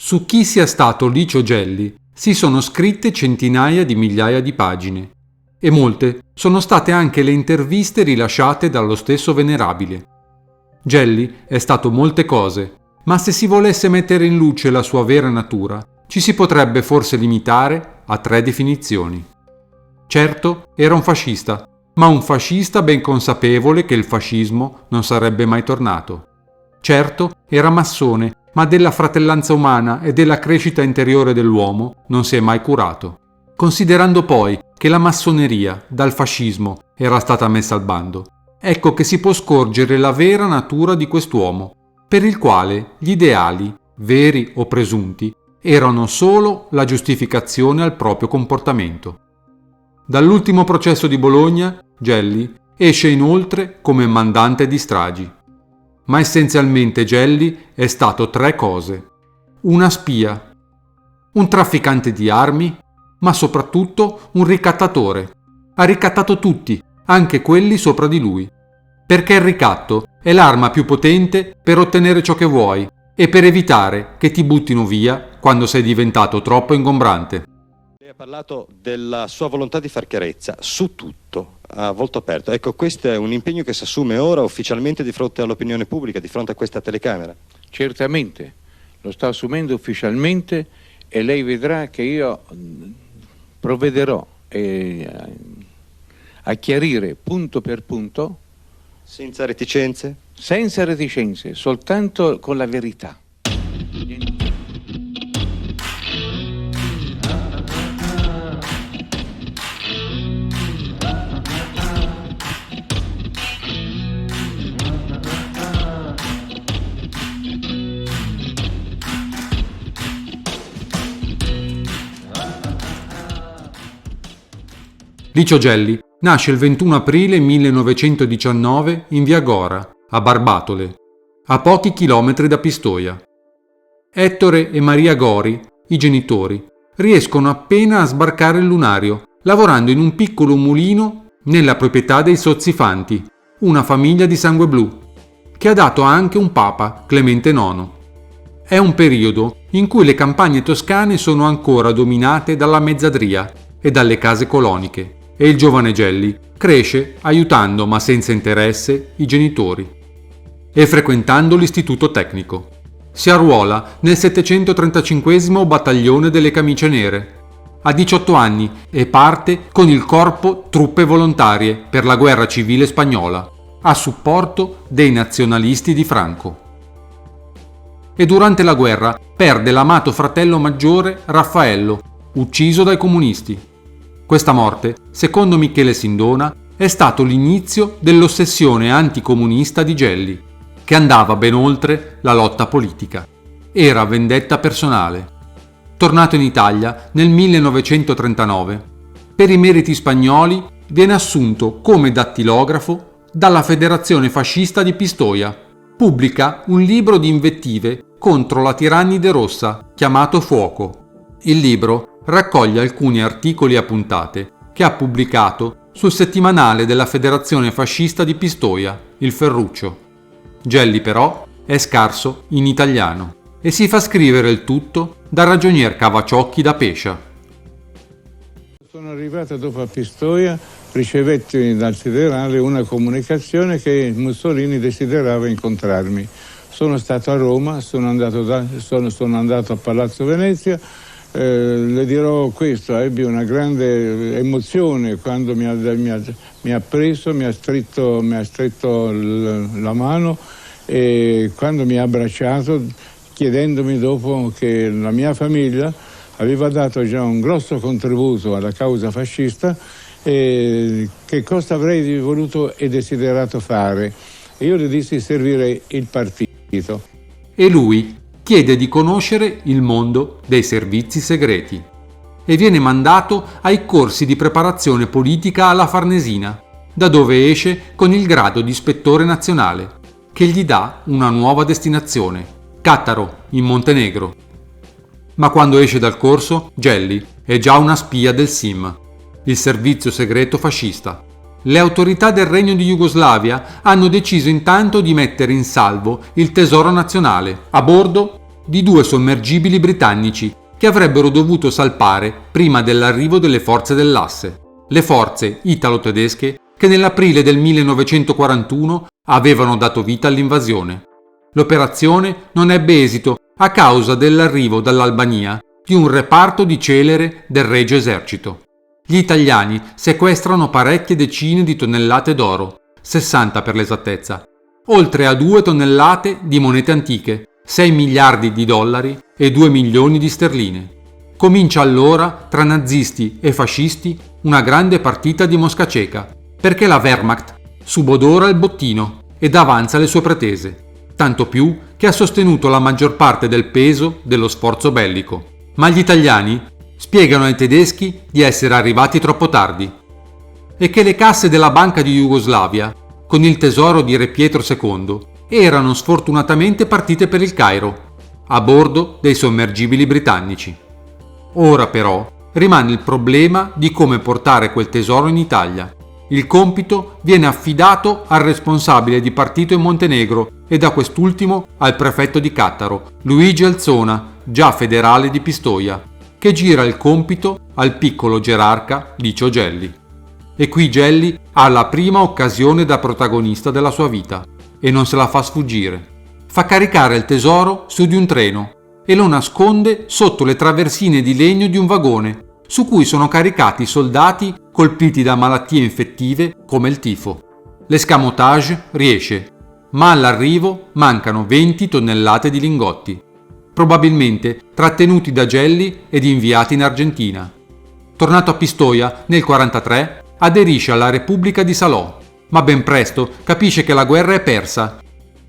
Su chi sia stato Licio Gelli si sono scritte centinaia di migliaia di pagine e molte sono state anche le interviste rilasciate dallo stesso Venerabile. Gelli è stato molte cose, ma se si volesse mettere in luce la sua vera natura, ci si potrebbe forse limitare a 3 definizioni. Certo, era un fascista, ma un fascista ben consapevole che il fascismo non sarebbe mai tornato. Certo, era massone, ma della fratellanza umana e della crescita interiore dell'uomo non si è mai curato. Considerando poi che la massoneria dal fascismo era stata messa al bando, ecco che si può scorgere la vera natura di quest'uomo, per il quale gli ideali, veri o presunti, erano solo la giustificazione al proprio comportamento. Dall'ultimo processo di Bologna, Gelli esce inoltre come mandante di stragi. Ma essenzialmente Gelli è stato 3 cose: una spia, un trafficante di armi, ma soprattutto un ricattatore. Ha ricattato tutti, anche quelli sopra di lui, perché il ricatto è l'arma più potente per ottenere ciò che vuoi e per evitare che ti buttino via quando sei diventato troppo ingombrante. Lei ha parlato della sua volontà di far chiarezza su tutto, a volto aperto. Ecco, questo è un impegno che si assume ora ufficialmente di fronte all'opinione pubblica, di fronte a questa telecamera? Certamente, lo sto assumendo ufficialmente e lei vedrà che io provvederò a chiarire punto per punto. Senza reticenze? Senza reticenze, soltanto con la verità. Licio Gelli nasce il 21 aprile 1919 in via Gora, a Barbatole, a pochi chilometri da Pistoia. Ettore e Maria Gori, i genitori, riescono appena a sbarcare il lunario, lavorando in un piccolo mulino nella proprietà dei Sozzifanti, una famiglia di sangue blu, che ha dato anche un papa, Clemente IX. È un periodo in cui le campagne toscane sono ancora dominate dalla mezzadria e dalle case coloniche, e il giovane Gelli cresce aiutando ma senza interesse i genitori e frequentando l'istituto tecnico. Si arruola nel 735° battaglione delle Camicie Nere. Ha 18 anni e parte con il corpo Truppe Volontarie per la guerra civile spagnola, a supporto dei nazionalisti di Franco. E durante la guerra perde l'amato fratello maggiore Raffaello, ucciso dai comunisti. Questa morte, secondo Michele Sindona, è stato l'inizio dell'ossessione anticomunista di Gelli, che andava ben oltre la lotta politica. Era vendetta personale. Tornato in Italia nel 1939, per i meriti spagnoli viene assunto come dattilografo dalla Federazione Fascista di Pistoia. Pubblica un libro di invettive contro la tirannide rossa chiamato Fuoco. Il libro raccoglie alcuni articoli a puntate che ha pubblicato sul settimanale della Federazione Fascista di Pistoia, il Ferruccio. Gelli però è scarso in italiano e si fa scrivere il tutto dal ragionier Cavaciocchi da Pescia. Sono arrivato dopo a Pistoia, ricevetti dal federale una comunicazione che Mussolini desiderava incontrarmi. Sono stato a Roma, sono andato a Palazzo Venezia. Le dirò questo, ebbi una grande emozione quando mi ha preso, mi ha stretto la mano e quando mi ha abbracciato, chiedendomi dopo che la mia famiglia aveva dato già un grosso contributo alla causa fascista e che cosa avrei voluto e desiderato fare. E io le dissi servire il partito. E lui chiede di conoscere il mondo dei servizi segreti e viene mandato ai corsi di preparazione politica alla Farnesina, da dove esce con il grado di ispettore nazionale, che gli dà una nuova destinazione, Cattaro, in Montenegro. Ma quando esce dal corso, Gelli è già una spia del SIM, il servizio segreto fascista. Le autorità del Regno di Jugoslavia hanno deciso intanto di mettere in salvo il tesoro nazionale, a bordo di 2 sommergibili britannici che avrebbero dovuto salpare prima dell'arrivo delle forze dell'asse, le forze italo-tedesche che nell'aprile del 1941 avevano dato vita all'invasione. L'operazione non ebbe esito a causa dell'arrivo dall'Albania di un reparto di celere del Regio Esercito. Gli italiani sequestrano parecchie decine di tonnellate d'oro, 60 per l'esattezza, oltre a 2 tonnellate di monete antiche, 6 miliardi di dollari e 2 milioni di sterline. Comincia allora, tra nazisti e fascisti, una grande partita di mosca cieca, perché la Wehrmacht subodora il bottino ed avanza le sue pretese, tanto più che ha sostenuto la maggior parte del peso dello sforzo bellico. Ma gli italiani spiegano ai tedeschi di essere arrivati troppo tardi e che le casse della Banca di Jugoslavia, con il tesoro di Re Pietro II, erano sfortunatamente partite per il Cairo, a bordo dei sommergibili britannici. Ora però rimane il problema di come portare quel tesoro in Italia. Il compito viene affidato al responsabile di partito in Montenegro e da quest'ultimo al prefetto di Cattaro, Luigi Alzona, già federale di Pistoia, che gira il compito al piccolo gerarca Licio Gelli. E qui Gelli ha la prima occasione da protagonista della sua vita e non se la fa sfuggire. Fa caricare il tesoro su di un treno e lo nasconde sotto le traversine di legno di un vagone su cui sono caricati soldati colpiti da malattie infettive come il tifo. L'escamotage riesce, ma all'arrivo mancano 20 tonnellate di lingotti, probabilmente trattenuti da Gelli ed inviati in Argentina. Tornato a Pistoia, nel 1943 aderisce alla Repubblica di Salò, ma ben presto capisce che la guerra è persa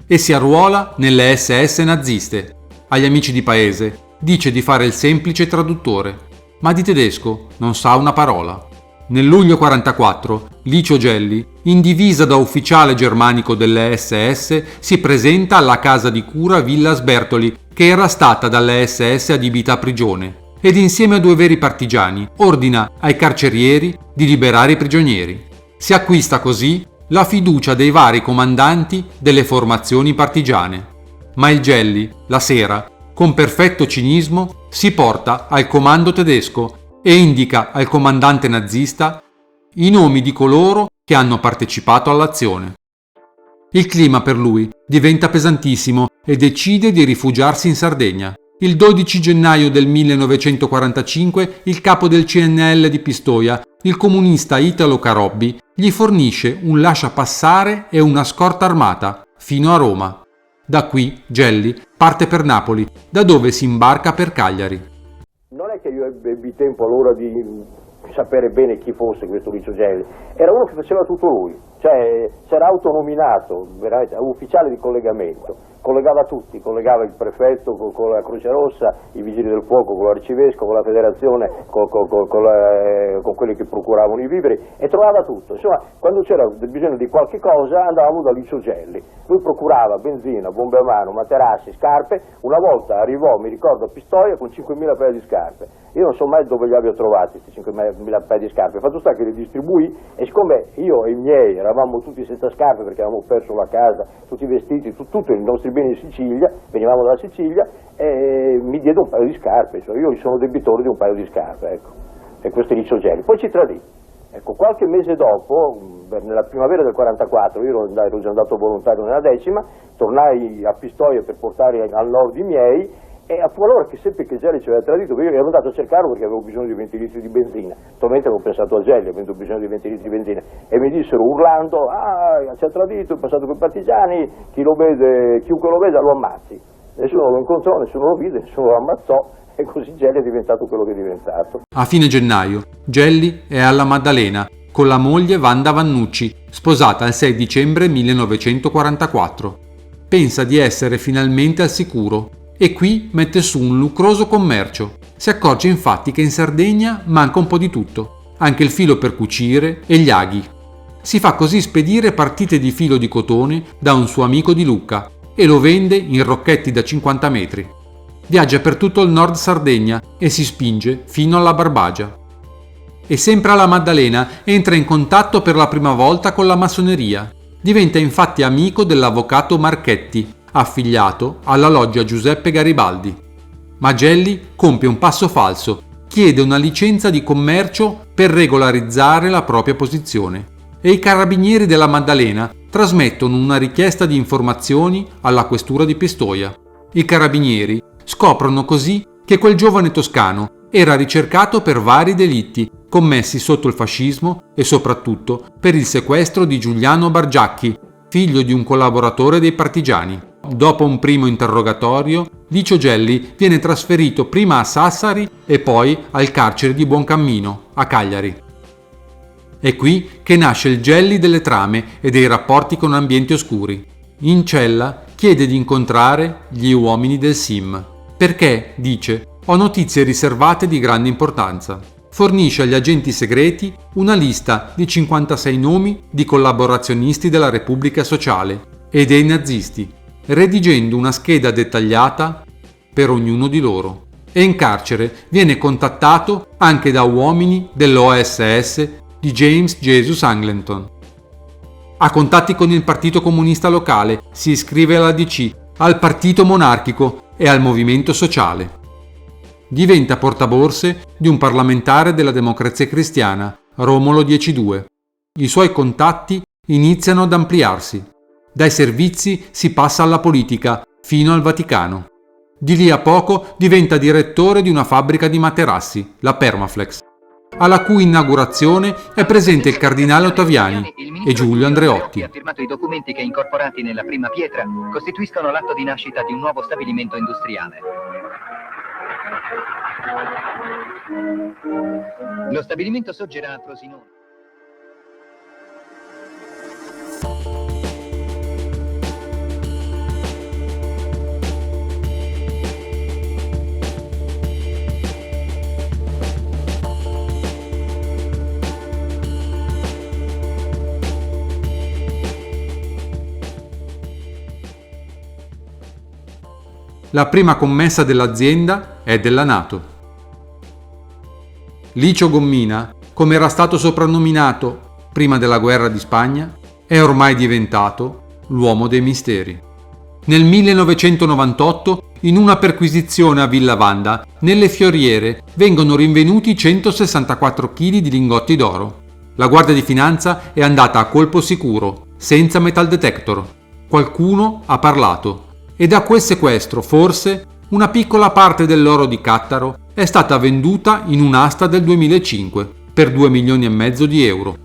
e si arruola nelle SS naziste. Agli amici di paese dice di fare il semplice traduttore, ma di tedesco non sa una parola. Nel luglio 1944, Licio Gelli, in divisa da ufficiale germanico delle SS, si presenta alla casa di cura Villa Sbertoli, che era stata dalle SS adibita a prigione, ed insieme a 2 veri partigiani ordina ai carcerieri di liberare i prigionieri. Si acquista così la fiducia dei vari comandanti delle formazioni partigiane. Ma il Gelli, la sera, con perfetto cinismo, si porta al comando tedesco e indica al comandante nazista i nomi di coloro che hanno partecipato all'azione. Il clima per lui diventa pesantissimo e decide di rifugiarsi in Sardegna. Il 12 gennaio del 1945 il capo del CNL di Pistoia, il comunista Italo Carobbi, gli fornisce un lasciapassare e una scorta armata fino a Roma. Da qui Gelli parte per Napoli, da dove si imbarca per Cagliari. Non è che io ebbi tempo allora di sapere bene chi fosse questo Licio Gelli, era uno che faceva tutto lui, cioè c'era autonominato, veramente ufficiale di collegamento, collegava tutti, collegava il prefetto con la Croce Rossa, i vigili del fuoco con l'arcivescovo, con la federazione, con quelli che procuravano i viveri e trovava tutto. Insomma, quando c'era bisogno di qualche cosa andavamo da Licio Gelli, lui procurava benzina, bombe a mano, materassi, scarpe. Una volta arrivò, mi ricordo, a Pistoia con 5.000 paia di scarpe. Io non so mai dove li abbia trovati questi 5.000 paia di scarpe, fatto sta che li distribuì e siccome io e i miei eravamo tutti senza scarpe perché avevamo perso la casa, tutti i vestiti, tutto i nostri beni in Sicilia, venivamo dalla Sicilia, e mi diede un paio di scarpe, cioè io gli sono debitore di un paio di scarpe, ecco, e questo è Licio Gelli. Poi ci tradì. Ecco, qualche mese dopo, nella primavera del 44, io ero già andato volontario nella 10ª, tornai a Pistoia per portare al nord i miei, e fu allora che seppi che Gelli ci aveva tradito, perché io ero andato a cercarlo perché avevo bisogno di 20 litri di benzina. Attualmente avevo pensato a Gelli, avevo bisogno di 20 litri di benzina, e mi dissero urlando: ci ha tradito, è passato con i partigiani, chiunque lo veda lo ammazzi. Nessuno lo incontrò, nessuno lo vide, nessuno lo ammazzò, e così Gelli è diventato quello che è diventato. A fine gennaio, Gelli è alla Maddalena con la moglie Wanda Vannucci, sposata il 6 dicembre 1944. Pensa di essere finalmente al sicuro e qui mette su un lucroso commercio. Si accorge infatti che in Sardegna manca un po' di tutto, anche il filo per cucire e gli aghi. Si fa così spedire partite di filo di cotone da un suo amico di Lucca e lo vende in rocchetti da 50 metri. Viaggia per tutto il nord Sardegna e si spinge fino alla Barbagia. E sempre alla Maddalena entra in contatto per la prima volta con la massoneria. Diventa infatti amico dell'avvocato Marchetti, affiliato alla loggia Giuseppe Garibaldi. Ma Gelli compie un passo falso, chiede una licenza di commercio per regolarizzare la propria posizione e i carabinieri della Maddalena trasmettono una richiesta di informazioni alla questura di Pistoia. I carabinieri scoprono così che quel giovane toscano era ricercato per vari delitti commessi sotto il fascismo e soprattutto per il sequestro di Giuliano Bargiacchi, figlio di un collaboratore dei partigiani. Dopo un primo interrogatorio, Licio Gelli viene trasferito prima a Sassari e poi al carcere di Buoncammino, a Cagliari. È qui che nasce il Gelli delle trame e dei rapporti con ambienti oscuri. In cella chiede di incontrare gli uomini del SIM, perché, dice, ho notizie riservate di grande importanza. Fornisce agli agenti segreti una lista di 56 nomi di collaborazionisti della Repubblica Sociale e dei nazisti, redigendo una scheda dettagliata per ognuno di loro. E in carcere viene contattato anche da uomini dell'OSS di James Jesus Angleton. Ha contatti con il Partito Comunista locale, si iscrive alla DC, al Partito Monarchico e al Movimento Sociale. Diventa portaborse di un parlamentare della Democrazia Cristiana, Romolo 10-2. I suoi contatti iniziano ad ampliarsi. Dai servizi si passa alla politica, fino al Vaticano. Di lì a poco diventa direttore di una fabbrica di materassi, la Permaflex, alla cui inaugurazione è presente il cardinale Ottaviani e Giulio Andreotti. Ha firmato i documenti che, incorporati nella prima pietra, costituiscono l'atto di nascita di un nuovo stabilimento industriale. Lo stabilimento sorgerà a Frosinone. La prima commessa dell'azienda è della NATO. Licio Gommina, come era stato soprannominato prima della guerra di Spagna, è ormai diventato l'uomo dei misteri. Nel 1998, in una perquisizione a Villa Vanda, nelle fioriere vengono rinvenuti 164 kg di lingotti d'oro. La Guardia di Finanza è andata a colpo sicuro, senza metal detector. Qualcuno ha parlato. E da quel sequestro, forse, una piccola parte dell'oro di Cattaro è stata venduta in un'asta del 2005 per 2,5 milioni di euro.